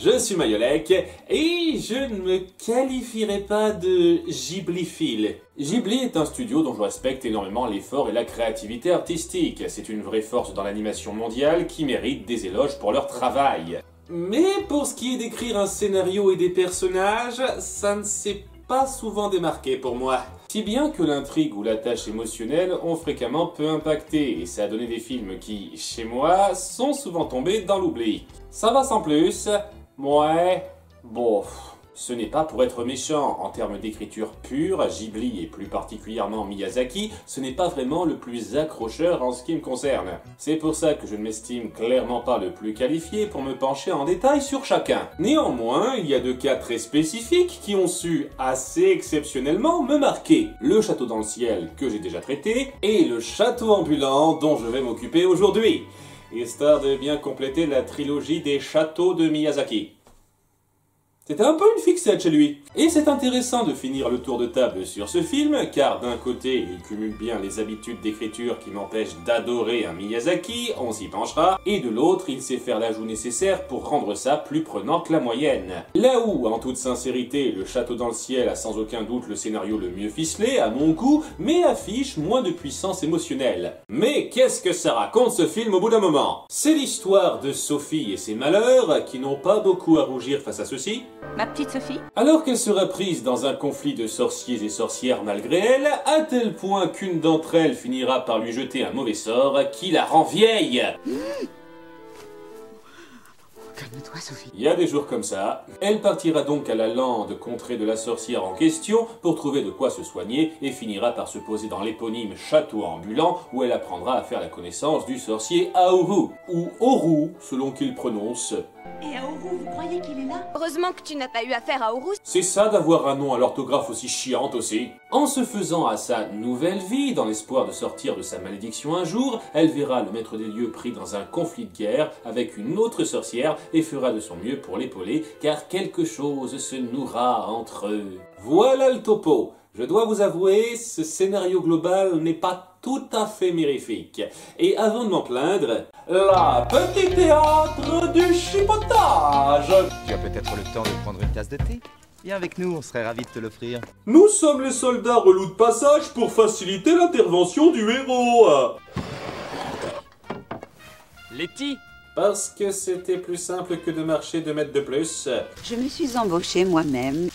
je suis Mayolek et je ne me qualifierai pas de Ghibliophile. Ghibli est un studio dont je respecte énormément l'effort et la créativité artistique. C'est une vraie force dans l'animation mondiale qui mérite des éloges pour leur travail. Mais pour ce qui est d'écrire un scénario et des personnages, ça ne s'est pas souvent démarqué pour moi. Si bien que l'intrigue ou la tâche émotionnelle ont fréquemment peu impacté, et ça a donné des films qui, chez moi, sont souvent tombés dans l'oubli. Ça va sans plus, ouais, bon, ce n'est pas pour être méchant. En termes d'écriture pure, Ghibli et plus particulièrement Miyazaki, ce n'est pas vraiment le plus accrocheur en ce qui me concerne. C'est pour ça que je ne m'estime clairement pas le plus qualifié pour me pencher en détail sur chacun. Néanmoins, il y a deux cas très spécifiques qui ont su, assez exceptionnellement, me marquer. Le château dans le ciel, que j'ai déjà traité, et le château ambulant, dont je vais m'occuper aujourd'hui, histoire de bien compléter la trilogie des châteaux de Miyazaki. C'était un peu une fixette chez lui. Et c'est intéressant de finir le tour de table sur ce film, car d'un côté, il cumule bien les habitudes d'écriture qui m'empêchent d'adorer un Miyazaki, on s'y penchera, et de l'autre, il sait faire l'ajout nécessaire pour rendre ça plus prenant que la moyenne. Là où, en toute sincérité, le château dans le ciel a sans aucun doute le scénario le mieux ficelé, à mon goût, mais affiche moins de puissance émotionnelle. Mais qu'est-ce que ça raconte ce film au bout d'un moment? C'est l'histoire de Sophie et ses malheurs, qui n'ont pas beaucoup à rougir face à ceux-ci. Ma petite Sophie? Alors qu'elle sera prise dans un conflit de sorciers et sorcières malgré elle, à tel point qu'une d'entre elles finira par lui jeter un mauvais sort qui la rend vieille. Calme-toi, Sophie. Il y a des jours comme ça. Elle partira donc à la lande contrée de la sorcière en question pour trouver de quoi se soigner et finira par se poser dans l'éponyme château ambulant où elle apprendra à faire la connaissance du sorcier Aoru, ou Oru selon qu'il prononce. Et Aoru, vous croyez qu'il est là? Heureusement que tu n'as pas eu affaire à Aoru. C'est ça d'avoir un nom à l'orthographe aussi chiante aussi. En se faisant à sa nouvelle vie, dans l'espoir de sortir de sa malédiction un jour, elle verra le maître des lieux pris dans un conflit de guerre avec une autre sorcière et fera de son mieux pour l'épauler, car quelque chose se nouera entre eux. Voilà le topo. Je dois vous avouer, ce scénario global n'est pas tout à fait mirifique. Et avant de m'en plaindre, la petite théâtre du chipotage. Tu as peut-être le temps de prendre une tasse de thé? Viens avec nous, on serait ravis de te l'offrir. Nous sommes les soldats relous de passage pour faciliter l'intervention du héros. Letty! Parce que c'était plus simple que de marcher 2 mètres de plus. Je me suis embauchée moi-même.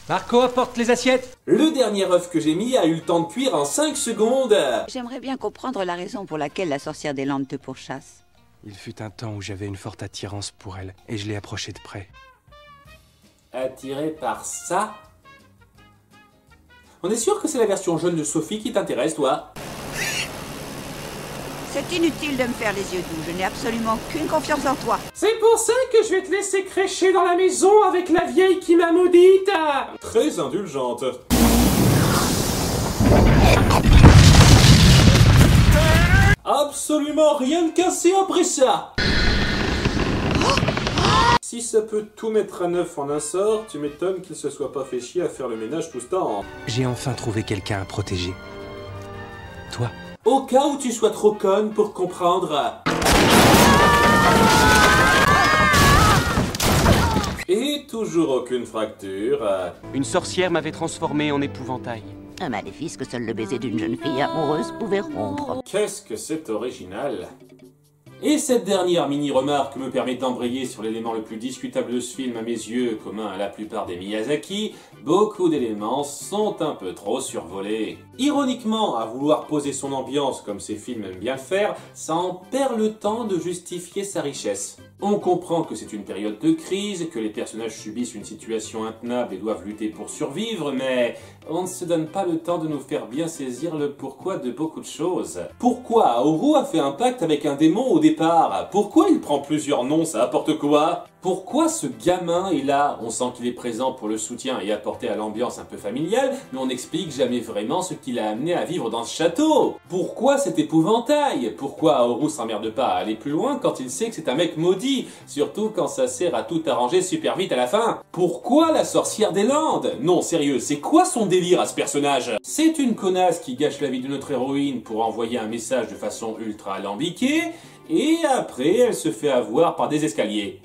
Marco, apporte les assiettes! Le dernier œuf que j'ai mis a eu le temps de cuire en 5 secondes. J'aimerais bien comprendre la raison pour laquelle la sorcière des Landes te pourchasse. Il fut un temps où j'avais une forte attirance pour elle, et je l'ai approchée de près. Attiré par ça? On est sûr que c'est la version jeune de Sophie qui t'intéresse, toi? C'est inutile de me faire les yeux doux, je n'ai absolument aucune confiance en toi. C'est pour ça que je vais te laisser crécher dans la maison avec la vieille qui m'a maudite. Très indulgente. Absolument rien de cassé après ça. Si ça peut tout mettre à neuf en un sort, tu m'étonnes qu'il se soit pas fait chier à faire le ménage tout ce temps. J'ai enfin trouvé quelqu'un à protéger. Toi. Au cas où tu sois trop conne pour comprendre. Et toujours aucune fracture. Une sorcière m'avait transformé en épouvantail. Un maléfice que seul le baiser d'une jeune fille amoureuse pouvait rompre. Qu'est-ce que c'est original. Et cette dernière mini-remarque me permet d'embrayer sur l'élément le plus discutable de ce film à mes yeux, commun à la plupart des Miyazaki, beaucoup d'éléments sont un peu trop survolés. Ironiquement, à vouloir poser son ambiance comme ces films aiment bien le faire, ça en perd le temps de justifier sa richesse. On comprend que c'est une période de crise, que les personnages subissent une situation intenable et doivent lutter pour survivre, mais on ne se donne pas le temps de nous faire bien saisir le pourquoi de beaucoup de choses. Pourquoi Aoru a fait un pacte avec un démon au départ? Pourquoi il prend plusieurs noms, ça apporte quoi? Pourquoi ce gamin est là? On sent qu'il est présent pour le soutien et apporter à l'ambiance un peu familiale, mais on n'explique jamais vraiment ce qui l'a amené à vivre dans ce château. Pourquoi cet épouvantail? Pourquoi Aoru s'emmerde pas à aller plus loin quand il sait que c'est un mec maudit? Surtout quand ça sert à tout arranger super vite à la fin. Pourquoi la sorcière des Landes? Non, sérieux, c'est quoi son délire à ce personnage? C'est une connasse qui gâche la vie de notre héroïne pour envoyer un message de façon ultra alambiquée, et après elle se fait avoir par des escaliers.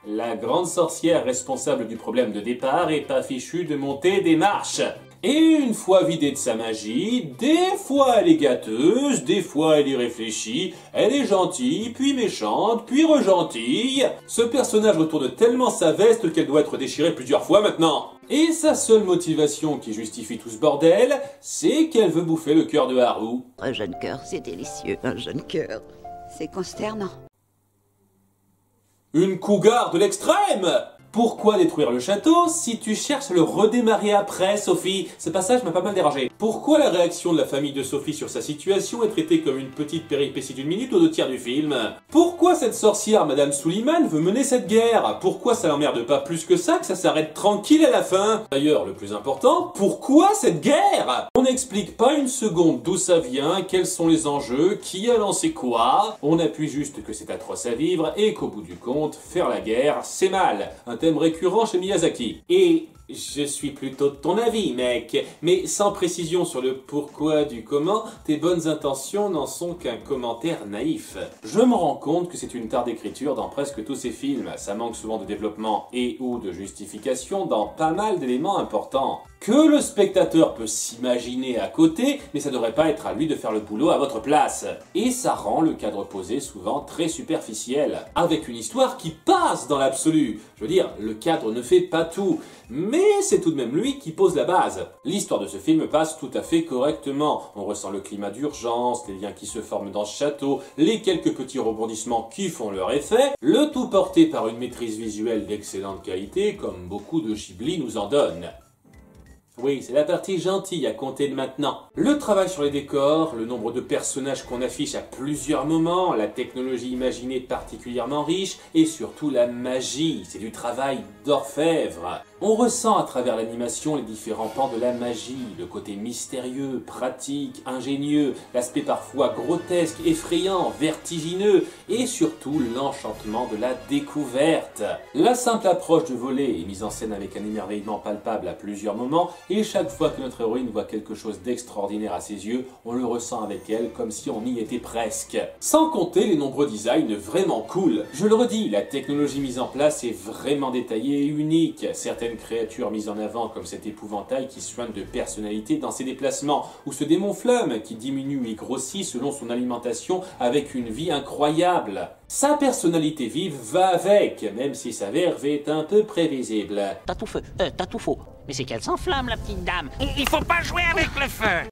La grande sorcière responsable du problème de départ est pas fichue de monter des marches. Et une fois vidée de sa magie, des fois elle est gâteuse, des fois elle y réfléchit, elle est gentille, puis méchante, puis regentille. Ce personnage retourne tellement sa veste qu'elle doit être déchirée plusieurs fois maintenant. Et sa seule motivation qui justifie tout ce bordel, c'est qu'elle veut bouffer le cœur de Haru. Un jeune cœur, c'est délicieux, un jeune cœur. C'est consternant. Une cougar de l'extrême! Pourquoi détruire le château si tu cherches à le redémarrer après, Sophie? Ce passage m'a pas mal dérangé. Pourquoi la réaction de la famille de Sophie sur sa situation est traitée comme une petite péripétie d'une minute aux 2 tiers du film? Pourquoi cette sorcière, Madame Suliman, veut mener cette guerre? Pourquoi ça l'emmerde pas plus que ça s'arrête tranquille à la fin? D'ailleurs, le plus important, pourquoi cette guerre? On n'explique pas une seconde d'où ça vient, quels sont les enjeux, qui a lancé quoi. On appuie juste que c'est atroce à vivre et qu'au bout du compte, faire la guerre, c'est mal. Un thème récurrent chez Miyazaki. Et je suis plutôt de ton avis, mec, mais sans précision sur le pourquoi du comment, tes bonnes intentions n'en sont qu'un commentaire naïf. Je me rends compte que c'est une tare d'écriture dans presque tous ces films, ça manque souvent de développement et ou de justification dans pas mal d'éléments importants. Que le spectateur peut s'imaginer à côté, mais ça devrait pas être à lui de faire le boulot à votre place. Et ça rend le cadre posé souvent très superficiel, avec une histoire qui passe dans l'absolu. Je veux dire, le cadre ne fait pas tout, mais c'est tout de même lui qui pose la base. L'histoire de ce film passe tout à fait correctement. On ressent le climat d'urgence, les liens qui se forment dans ce château, les quelques petits rebondissements qui font leur effet, le tout porté par une maîtrise visuelle d'excellente qualité, comme beaucoup de Ghibli nous en donnent. Oui, c'est la partie gentille à compter de maintenant. Le travail sur les décors, le nombre de personnages qu'on affiche à plusieurs moments, la technologie imaginée particulièrement riche, et surtout la magie, c'est du travail d'orfèvre. On ressent à travers l'animation les différents pans de la magie, le côté mystérieux, pratique, ingénieux, l'aspect parfois grotesque, effrayant, vertigineux, et surtout l'enchantement de la découverte. La simple approche du volet est mise en scène avec un émerveillement palpable à plusieurs moments, et chaque fois que notre héroïne voit quelque chose d'extraordinaire à ses yeux, on le ressent avec elle comme si on y était presque. Sans compter les nombreux designs vraiment cool. Je le redis, la technologie mise en place est vraiment détaillée et unique. Certaines créatures mises en avant comme cet épouvantail qui soigne de personnalité dans ses déplacements, ou ce démon flamme qui diminue et grossit selon son alimentation avec une vie incroyable. Sa personnalité vive va avec, même si sa verve est un peu prévisible. T'as tout feu, t'as tout faux. Mais c'est qu'elle s'enflamme, la petite dame. Il faut pas jouer avec le feu.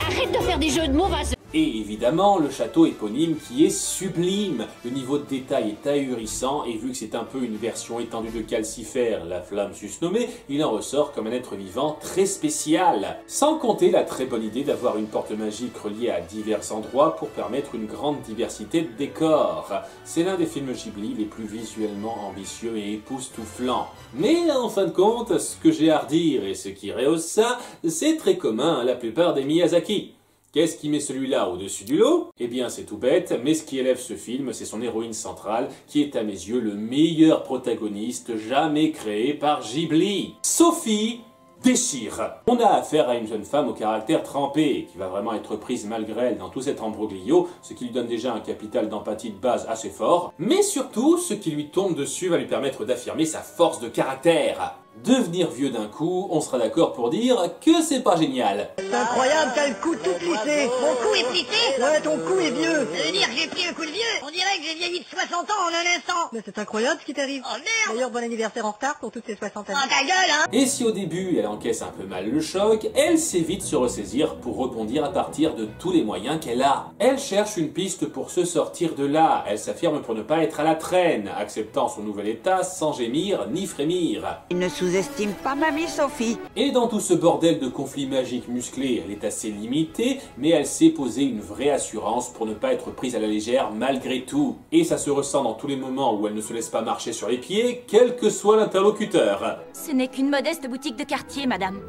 Arrête de faire des jeux de mots, Vincent. Et évidemment, le château éponyme qui est sublime. Le niveau de détail est ahurissant et vu que c'est un peu une version étendue de Calcifer, la flamme susnommée, il en ressort comme un être vivant très spécial. Sans compter la très bonne idée d'avoir une porte magique reliée à divers endroits pour permettre une grande diversité de décors. C'est l'un des films Ghibli les plus visuellement ambitieux et époustouflants. Mais en fin de compte, ce que j'ai à redire et ce qui rehausse ça, c'est très commun à la plupart des Miyazaki. Qu'est-ce qui met celui-là au-dessus du lot? Eh bien c'est tout bête, mais ce qui élève ce film, c'est son héroïne centrale, qui est à mes yeux le meilleur protagoniste jamais créé par Ghibli. Sophie déchire. On a affaire à une jeune femme au caractère trempé, qui va vraiment être prise malgré elle dans tout cet ambroglio, ce qui lui donne déjà un capital d'empathie de base assez fort, mais surtout, ce qui lui tombe dessus va lui permettre d'affirmer sa force de caractère. Devenir vieux d'un coup, on sera d'accord pour dire que c'est pas génial. C'est incroyable, t'as le cou tout plissé. Mon cou est plissé? Ouais, ton cou est vieux. Ça veut dire que j'ai pris un coup de vieux? On dirait que j'ai vieilli de 60 ans en un instant. Mais c'est incroyable ce qui t'arrive. Oh merde! D'ailleurs, bon anniversaire en retard pour toutes ces 60 années. Oh ta gueule, hein! Et si au début elle encaisse un peu mal le choc, elle sait vite se ressaisir pour rebondir à partir de tous les moyens qu'elle a. Elle cherche une piste pour se sortir de là, elle s'affirme pour ne pas être à la traîne, acceptant son nouvel état sans gémir ni frémir. Il ne sous-estime pas Mamie Sophie. Et dans tout ce bordel de conflits magiques musclés, elle est assez limitée, mais elle sait poser une vraie assurance pour ne pas être prise à la légère malgré tout. Et ça se ressent dans tous les moments où elle ne se laisse pas marcher sur les pieds, quel que soit l'interlocuteur. Ce n'est qu'une modeste boutique de quartier, madame.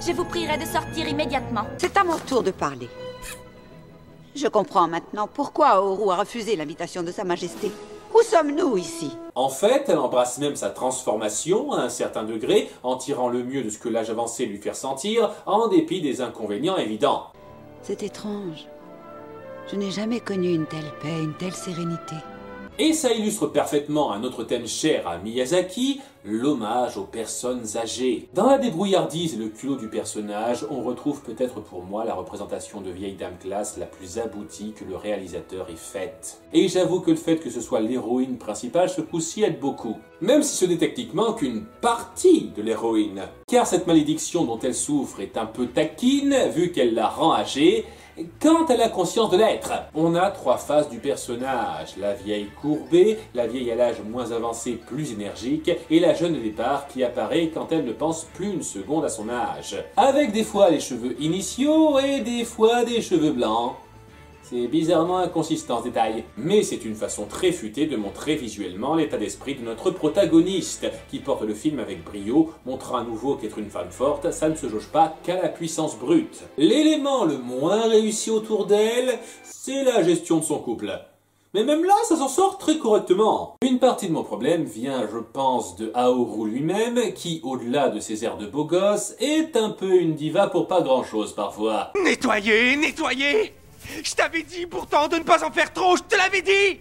Je vous prierai de sortir immédiatement. C'est à mon tour de parler. Je comprends maintenant pourquoi Haru a refusé l'invitation de Sa Majesté. Où sommes-nous ici? En fait, elle embrasse même sa transformation à un certain degré, en tirant le mieux de ce que l'âge avancé lui fait ressentir, en dépit des inconvénients évidents. C'est étrange. Je n'ai jamais connu une telle paix, une telle sérénité. Et ça illustre parfaitement un autre thème cher à Miyazaki, l'hommage aux personnes âgées. Dans la débrouillardise et le culot du personnage, on retrouve peut-être pour moi la représentation de vieille dame classe la plus aboutie que le réalisateur ait faite. Et j'avoue que le fait que ce soit l'héroïne principale ce coup-ci aide beaucoup. Même si ce n'est techniquement qu'une partie de l'héroïne. Car cette malédiction dont elle souffre est un peu taquine, vu qu'elle la rend âgée, quand elle a conscience de l'être. On a 3 phases du personnage, la vieille courbée, la vieille à l'âge moins avancé plus énergique, et la jeune au départ qui apparaît quand elle ne pense plus une seconde à son âge. Avec des fois les cheveux initiaux et des fois des cheveux blancs. C'est bizarrement inconsistant ce détail, mais c'est une façon très futée de montrer visuellement l'état d'esprit de notre protagoniste, qui porte le film avec brio, montrant à nouveau qu'être une femme forte, ça ne se jauge pas qu'à la puissance brute. L'élément le moins réussi autour d'elle, c'est la gestion de son couple. Mais même là, ça s'en sort très correctement. Une partie de mon problème vient, je pense, de Haoru lui-même, qui, au-delà de ses airs de beau gosse, est un peu une diva pour pas grand-chose parfois. Nettoyer, nettoyer! Je t'avais dit pourtant de ne pas en faire trop, je te l'avais dit!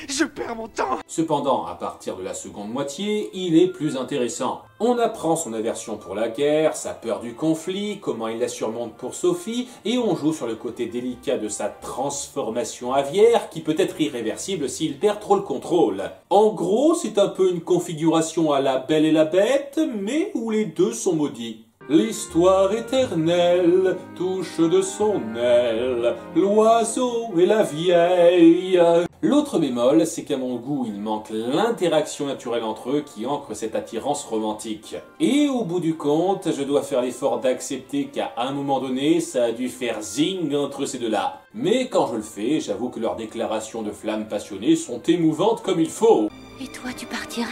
Je perds mon temps! Cependant, à partir de la seconde moitié, il est plus intéressant. On apprend son aversion pour la guerre, sa peur du conflit, comment il la surmonte pour Sophie, et on joue sur le côté délicat de sa transformation aviaire, qui peut être irréversible s'il perd trop le contrôle. En gros, c'est un peu une configuration à la Belle et la Bête, mais où les deux sont maudits. L'histoire éternelle touche de son aile l'oiseau et la vieille. L'autre bémol, c'est qu'à mon goût, il manque l'interaction naturelle entre eux qui ancre cette attirance romantique. Et au bout du compte, je dois faire l'effort d'accepter qu'à un moment donné, ça a dû faire zing entre ces deux-là. Mais quand je le fais, j'avoue que leurs déclarations de flammes passionnées sont émouvantes comme il faut. Et toi, tu partirais?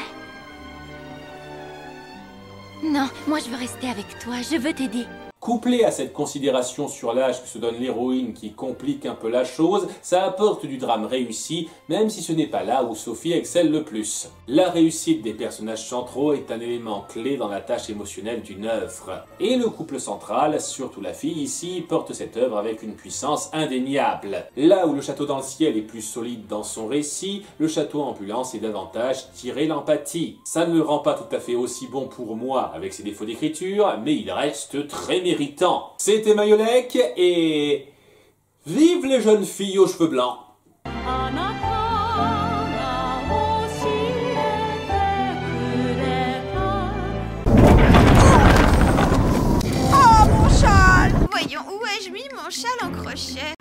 Non, moi je veux rester avec toi, je veux t'aider. Couplé à cette considération sur l'âge que se donne l'héroïne qui complique un peu la chose, ça apporte du drame réussi, même si ce n'est pas là où Sophie excelle le plus. La réussite des personnages centraux est un élément clé dans la tâche émotionnelle d'une œuvre. Et le couple central, surtout la fille ici, porte cette œuvre avec une puissance indéniable. Là où le château dans le ciel est plus solide dans son récit, le château ambulance est davantage tiré l'empathie. Ça ne le rend pas tout à fait aussi bon pour moi avec ses défauts d'écriture, mais il reste très méritant. C'était Mayolek et vive les jeunes filles aux cheveux blancs. Oh mon châle! Voyons, où ai-je mis mon châle en crochet?